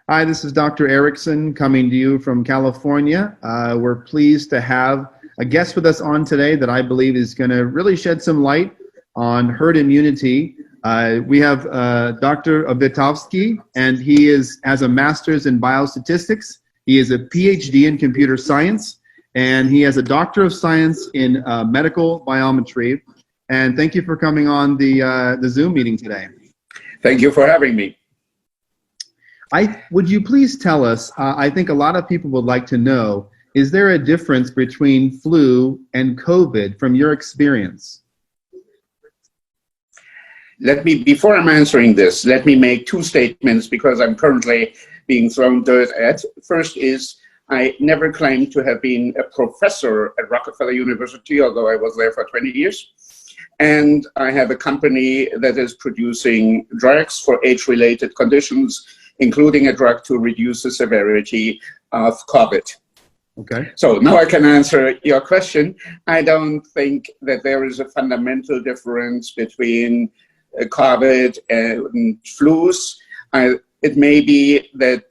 Hi, this is Dr. Erickson coming to you from California. We're pleased to have a guest with us on today that I believe is going to really shed some light on herd immunity. We have Dr. Wittkowski, and he has a master's in biostatistics. He is a PhD in computer science, and he has a doctor of science in medical biometry. And thank you for coming on the Zoom meeting today. Thank you for having me. Would you please tell us, I think a lot of people would like to know, is there a difference between flu and COVID from your experience? Before I'm answering this, let me make two statements because I'm currently being thrown dirt at. First is, I never claimed to have been a professor at Rockefeller University, although I was there for 20 years. And I have a company that is producing drugs for age-related conditions, including a drug to reduce the severity of COVID. Okay. So now I can answer your question. I don't think that there is a fundamental difference between COVID and flus. It may be that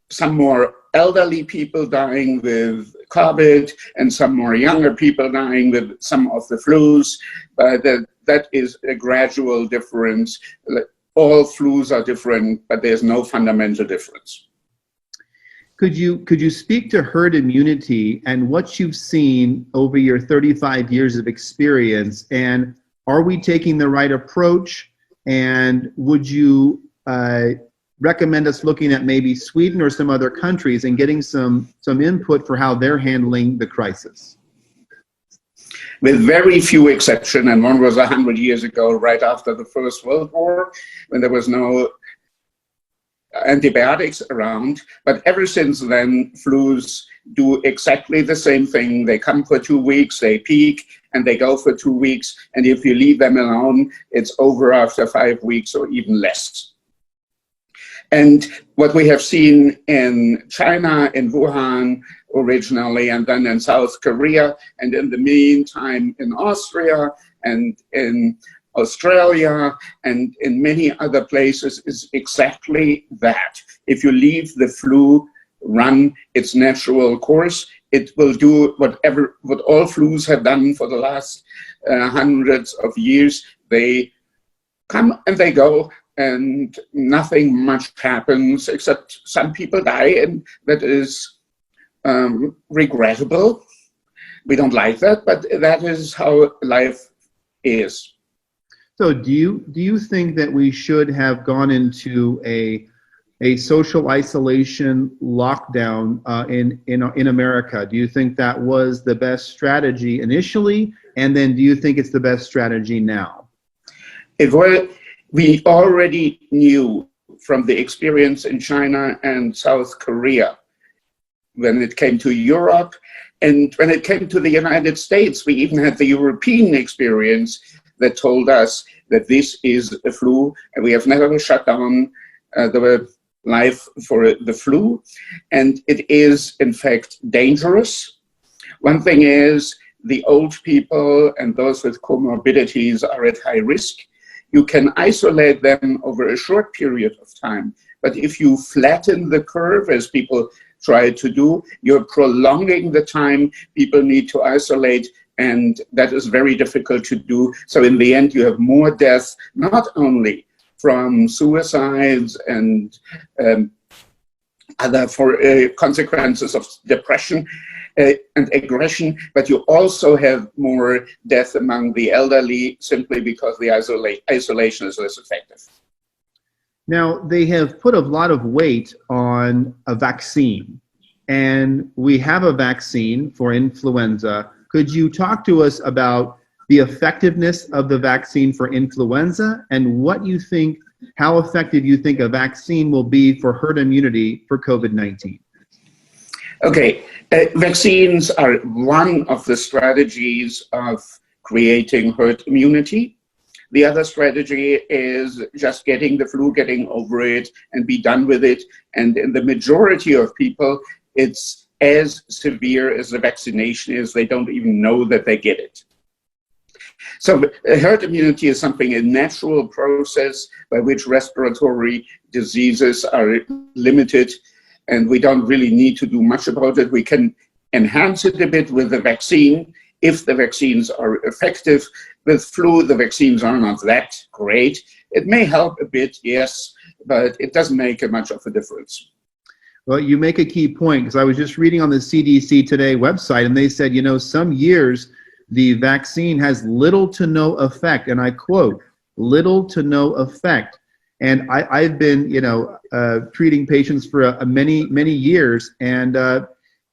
some more elderly people dying with COVID and some more younger people dying with some of the flus, but that is a gradual difference. All flus are different, but there's no fundamental difference. Could you speak to herd immunity and what you've seen over your 35 years of experience, and are we taking the right approach, and would you recommend us looking at maybe Sweden or some other countries and getting some input for how they're handling the crisis? With very few exceptions, and one was 100 years ago, right after the First World War, when there was no antibiotics around. But ever since then, flus do exactly the same thing. They come for 2 weeks, they peak, and they go for 2 weeks. And if you leave them alone, it's over after 5 weeks or even less. And what we have seen in China, in Wuhan originally, and then in South Korea, and in the meantime in Austria and in Australia and in many other places, is exactly that. If you leave the flu run its natural course, it will do what all flus have done for the last hundreds of years. They come and they go, and nothing much happens except some people die, and that is regrettable. We don't like that, but that is how life is. So do you think that we should have gone into a social isolation lockdown in America? Do you think that was the best strategy initially, and then do you think it's the best strategy now? We already knew from the experience in China and South Korea, when it came to Europe, and when it came to the United States, we even had the European experience that told us that this is a flu, and we have never shut down the life for the flu, and it is in fact dangerous. One thing is, the old people and those with comorbidities are at high risk. You can isolate them over a short period of time, but if you flatten the curve, as people try to do, you're prolonging the time people need to isolate, and that is very difficult to do. So in the end, you have more deaths, not only from suicides and other consequences of depression and aggression, but you also have more death among the elderly simply because the isolation is less effective. Now, they have put a lot of weight on a vaccine, and we have a vaccine for influenza. Could you talk to us about the effectiveness of the vaccine for influenza and what you think, how effective you think a vaccine will be for herd immunity for COVID-19? Okay, vaccines are one of the strategies of creating herd immunity. The other strategy is just getting the flu, getting over it, and be done with it. And in the majority of people, it's as severe as the vaccination is. They don't even know that they get it. So herd immunity is something, a natural process by which respiratory diseases are limited, and we don't really need to do much about it. We can enhance it a bit with the vaccine if the vaccines are effective. With flu, the vaccines are not that great. It may help a bit, yes, but it doesn't make much of a difference. Well, you make a key point, because I was just reading on the CDC Today website, and they said, you know, some years the vaccine has little to no effect, and I quote, little to no effect. And I've been, you know, treating patients for many, many years, and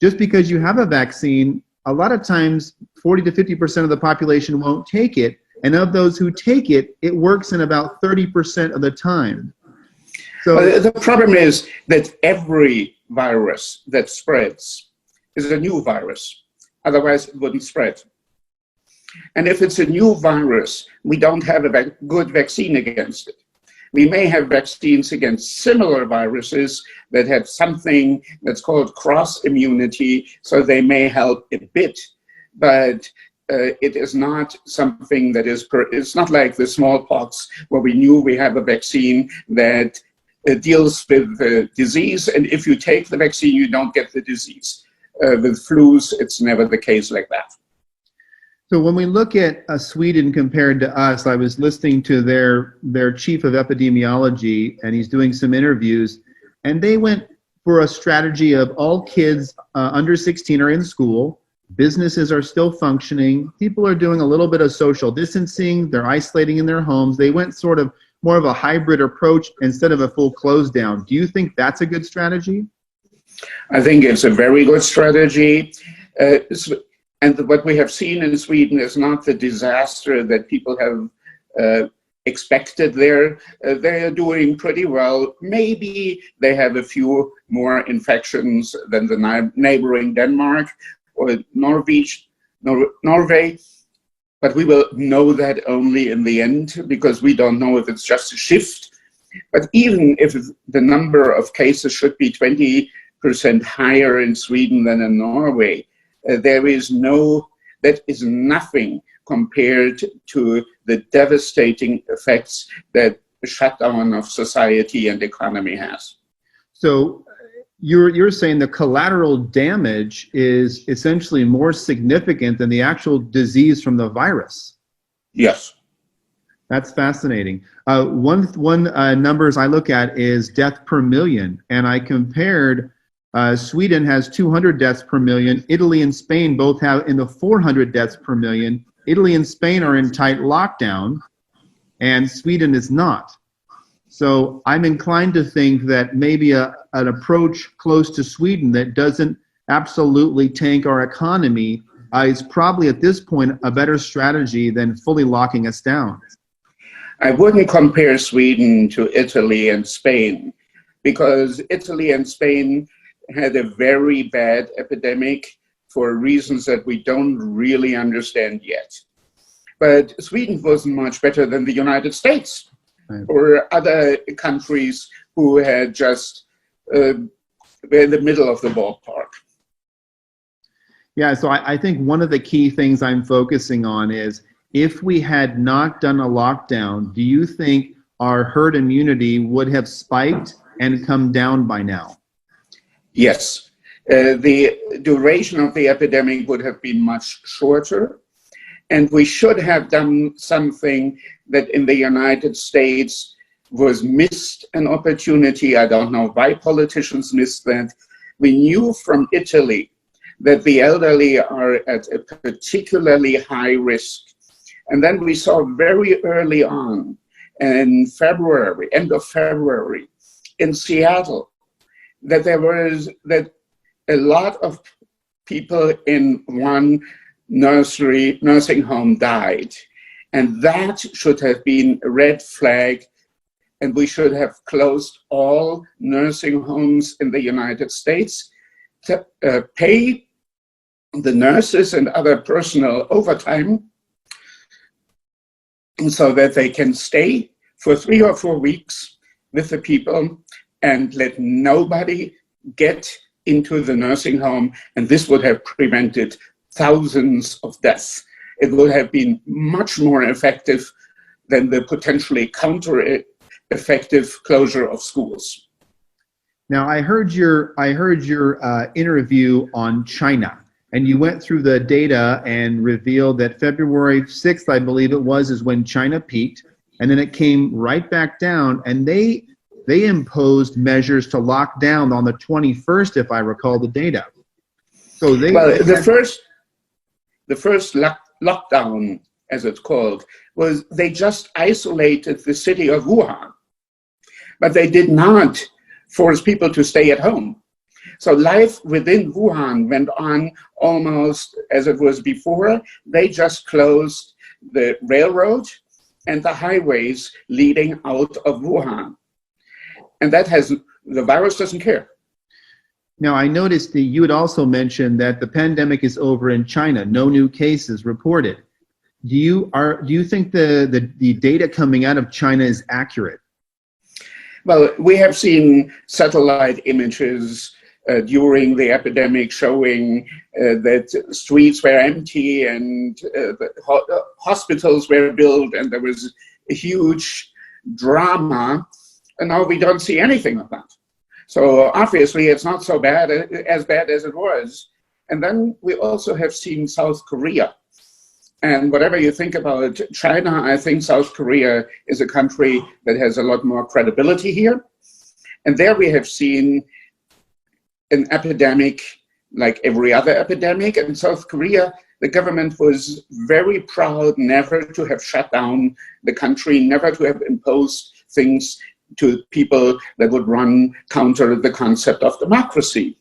just because you have a vaccine, a lot of times 40 to 50% of the population won't take it, and of those who take it, it works in about 30% of the time. So well, the problem is that every virus that spreads is a new virus. Otherwise, it wouldn't spread. And if it's a new virus, we don't have a good vaccine against it. We may have vaccines against similar viruses that have something that's called cross immunity, so they may help a bit, but it is not something that is, it's not like the smallpox where we knew we have a vaccine that deals with the disease, and if you take the vaccine, you don't get the disease. With flus, it's never the case like that. So when we look at Sweden compared to us, I was listening to their chief of epidemiology, and he's doing some interviews, and they went for a strategy of all kids under 16 are in school, businesses are still functioning, people are doing a little bit of social distancing, they're isolating in their homes. They went sort of more of a hybrid approach instead of a full close down. Do you think that's a good strategy? I think it's a very good strategy. And what we have seen in Sweden is not the disaster that people have expected there. They are doing pretty well. Maybe they have a few more infections than the neighboring Denmark or Norway, but we will know that only in the end, because we don't know if it's just a shift. But even if the number of cases should be 20% higher in Sweden than in Norway, that is nothing compared to the devastating effects that the shutdown of society and economy has. So you're saying the collateral damage is essentially more significant than the actual disease from the virus? Yes. That's fascinating. One numbers I look at is death per million, and I compared Sweden has 200 deaths per million. Italy and Spain both have in the 400 deaths per million. Italy and Spain are in tight lockdown, and Sweden is not. So I'm inclined to think that maybe an approach close to Sweden that doesn't absolutely tank our economy is probably at this point a better strategy than fully locking us down. I wouldn't compare Sweden to Italy and Spain, because Italy and Spain had a very bad epidemic for reasons that we don't really understand yet. But Sweden wasn't much better than the United States or other countries who had just were in the middle of the ballpark. Yeah, so I think one of the key things I'm focusing on is, if we had not done a lockdown, do you think our herd immunity would have spiked and come down by now? Yes. The duration of the epidemic would have been much shorter, and we should have done something that in the United States was missed an opportunity. I don't know why politicians missed that. We knew from Italy that the elderly are at a particularly high risk. And then we saw very early on in February, end of February, in Seattle, that a lot of people in one nursing home died. And that should have been a red flag, and we should have closed all nursing homes in the United States to pay the nurses and other personnel overtime so that they can stay for 3 or 4 weeks with the people and let nobody get into the nursing home. And this would have prevented thousands of deaths. it would have been much more effective than the potentially counter-effective closure of schools. Now, I heard your interview on China, and you went through the data and revealed that February 6th, I believe it was, is when China peaked, and then it came right back down, and they imposed measures to lock down on the 21st, if I recall the data. So the first lockdown, as it's called, was they just isolated the city of Wuhan, but they did not force people to stay at home. So life within Wuhan went on almost as it was before. They just closed the railroad and the highways leading out of Wuhan. And the virus doesn't care. Now, I noticed that you had also mentioned that the pandemic is over in China, no new cases reported. Do you think the data coming out of China is accurate? Well, we have seen satellite images during the epidemic showing that streets were empty and hospitals were built and there was a huge drama, and now we don't see anything of that. So obviously it's not so bad as it was. And then we also have seen South Korea. And whatever you think about China, I think South Korea is a country that has a lot more credibility here. And there we have seen an epidemic like every other epidemic. In South Korea, the government was very proud never to have shut down the country, never to have imposed things to people that would run counter the concept of democracy.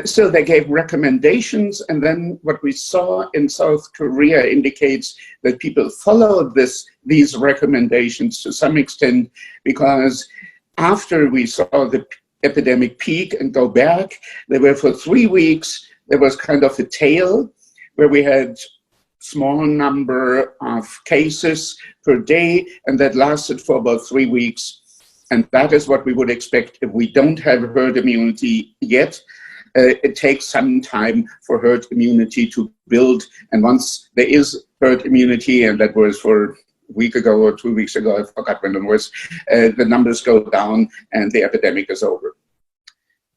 So they gave recommendations, and then what we saw in South Korea indicates that people followed these recommendations to some extent, because after we saw the epidemic peak and go back, there were for 3 weeks, there was kind of a tail where we had small number of cases per day, and that lasted for about 3 weeks. And that is what we would expect if we don't have herd immunity yet. It takes some time for herd immunity to build. And once there is herd immunity, and that was for a week ago or 2 weeks ago, I forgot when it was, the numbers go down and the epidemic is over.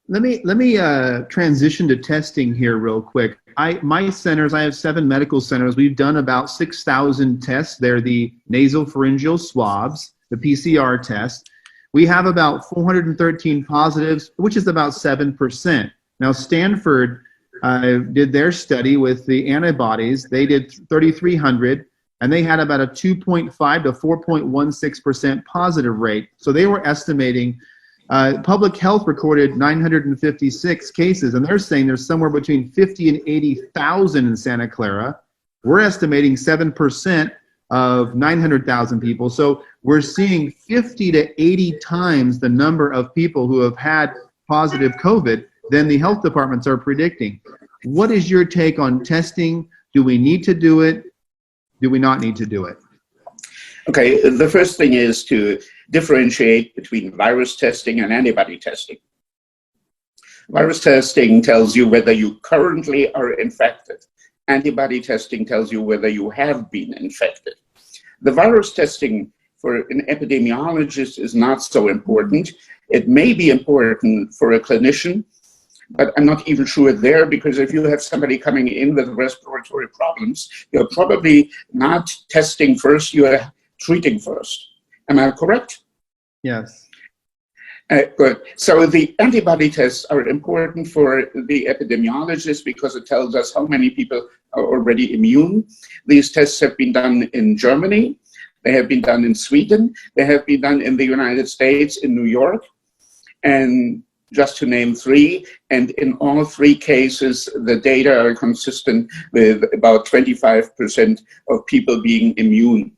Let me transition to testing here real quick. My centers, I have 7 medical centers. We've done about 6,000 tests. They're the nasopharyngeal swabs, the PCR test. We have about 413 positives, which is about 7%. Now, Stanford did their study with the antibodies. They did 3,300, and they had about a 2.5 to 4.16% positive rate. So they were estimating, public health recorded 956 cases, and they're saying there's somewhere between 50 and 80,000 in Santa Clara. We're estimating 7% of 900,000 people. So we're seeing 50 to 80 times the number of people who have had positive COVID than the health departments are predicting. What is your take on testing? Do we need to do it? Do we not need to do it? Okay, the first thing is to differentiate between virus testing and antibody testing. Virus testing tells you whether you currently are infected. Antibody testing tells you whether you have been infected. The virus testing for an epidemiologist is not so important. It may be important for a clinician, but I'm not even sure there, because if you have somebody coming in with respiratory problems, you're probably not testing first, you're treating first. Am I correct? Yes. Good. So the antibody tests are important for the epidemiologist because it tells us how many people are already immune. These tests have been done in Germany. They have been done in Sweden. They have been done in the United States, in New York, and just to name 3. And in all 3 cases, the data are consistent with about 25% of people being immune.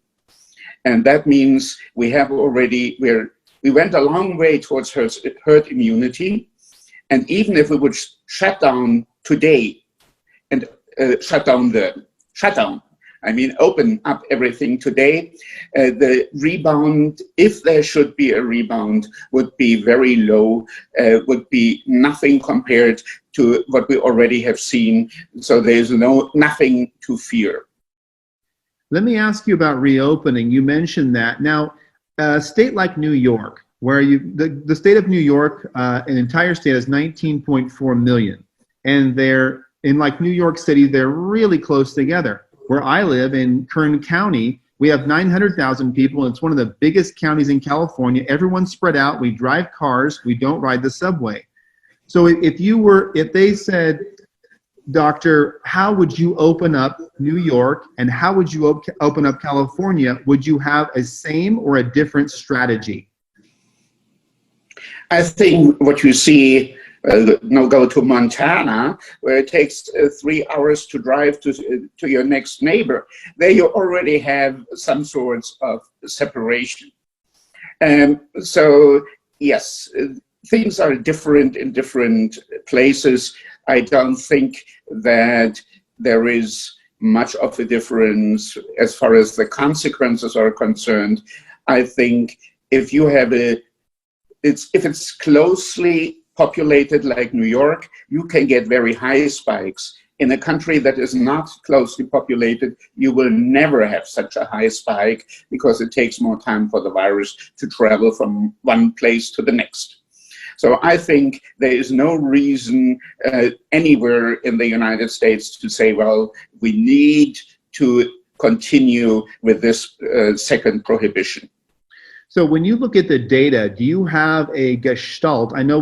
And that means we went a long way towards herd immunity. And even if we would shut down today and open up everything today, the rebound, if there should be a rebound, would be very low, would be nothing compared to what we already have seen. So there's nothing to fear. Let me ask you about reopening. You mentioned that. Now, a state like New York, where the state of New York, an entire state has 19.4 million. And they're, in like New York City, they're really close together. Where I live in Kern County, we have 900,000 people. It's one of the biggest counties in California. Everyone's spread out. We drive cars. We don't ride the subway. So if they said, Doctor, how would you open up New York and how would you open up California? Would you have a same or a different strategy? I think what you see, go to Montana, where it takes 3 hours to drive to your next neighbor. There you already have some sorts of separation. So yes, things are different in different places. I don't think that there is much of a difference as far as the consequences are concerned. I think if you have if it's closely populated like New York, you can get very high spikes. In a country that is not closely populated, you will never have such a high spike because it takes more time for the virus to travel from one place to the next. So I think there is no reason anywhere in the United States to say, well, we need to continue with this second prohibition. So when you look at the data, do you have a gestalt? I know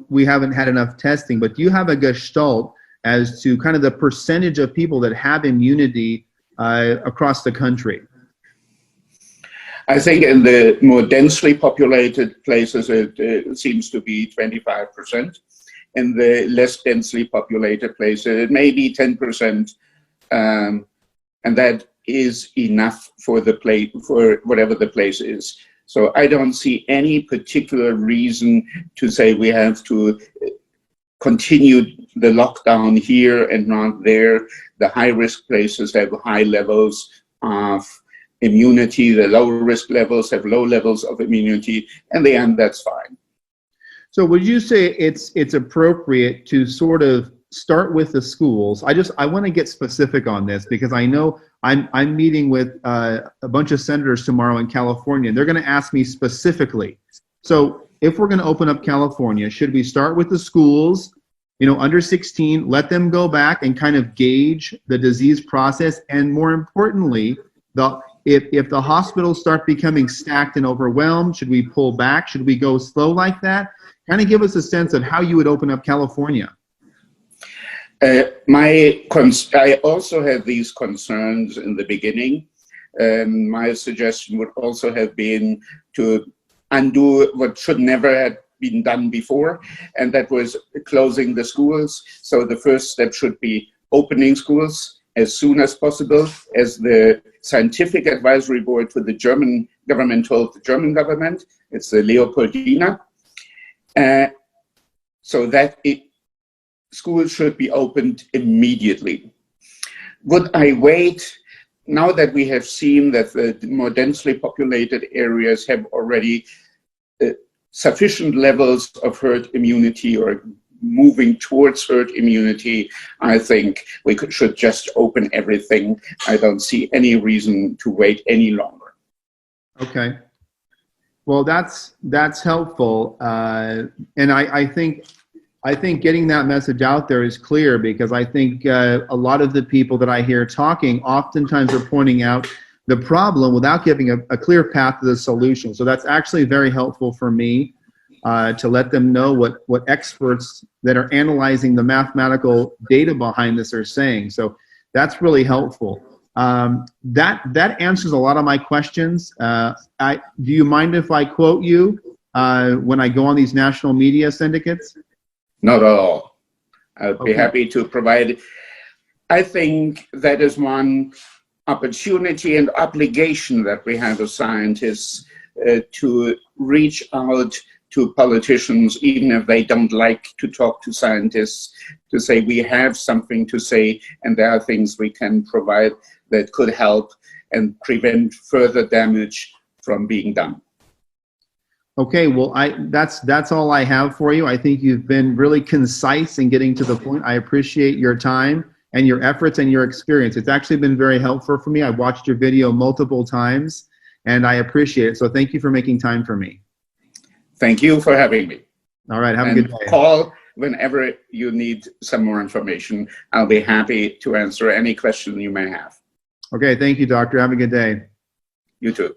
we haven't had enough testing, but do you have a gestalt as to kind of the percentage of people that have immunity across the country? I think in the more densely populated places, it seems to be 25%. In the less densely populated places, it may be 10%, and that is enough for for whatever the place is. So I don't see any particular reason to say we have to continue the lockdown here and not there. The high-risk places have high levels of immunity, the low risk levels have low levels of immunity. In the end, that's fine. So would you say it's appropriate to sort of start with the schools? I want to get specific on this because I know I'm meeting with a bunch of senators tomorrow in California, and they're going to ask me specifically. So if we're going to open up California, should we start with the schools, under 16, let them go back and kind of gauge the disease process, and more importantly, if the hospitals start becoming stacked and overwhelmed, should we pull back? Should we go slow like that? Kind of give us a sense of how you would open up California. I also had these concerns in the beginning. My suggestion would also have been to undo what should never have been done before, and that was closing the schools. So the first step should be opening schools as soon as possible, as the scientific advisory board to the German government told the German government. It's the Leopoldina. So that schools should be opened immediately. Would I wait? Now that we have seen that the more densely populated areas have already sufficient levels of herd immunity or moving towards herd immunity, I think we should just open everything. I don't see any reason to wait any longer. Okay. Well, that's helpful, and I think getting that message out there is clear, because I think a lot of the people that I hear talking oftentimes are pointing out the problem without giving a clear path to the solution. So that's actually very helpful for me to let them know what experts that are analyzing the mathematical data behind this are saying. So that's really helpful. That answers a lot of my questions. Do you mind if I quote you when I go on these national media syndicates? Not at all. I'd be happy to provide. I think that is one opportunity and obligation that we have as scientists to reach out to politicians, even if they don't like to talk to scientists, to say we have something to say and there are things we can provide that could help and prevent further damage from being done. Okay, well, that's all I have for you. I think you've been really concise in getting to the point. I appreciate your time. and your efforts and your experience. It's actually been very helpful for me. I've watched your video multiple times, and I appreciate it. So thank you for making time for me. Thank you for having me. All right, have a good day. Call whenever you need some more information. I'll be happy to answer any question you may have. Okay, thank you, doctor. Have a good day. You too.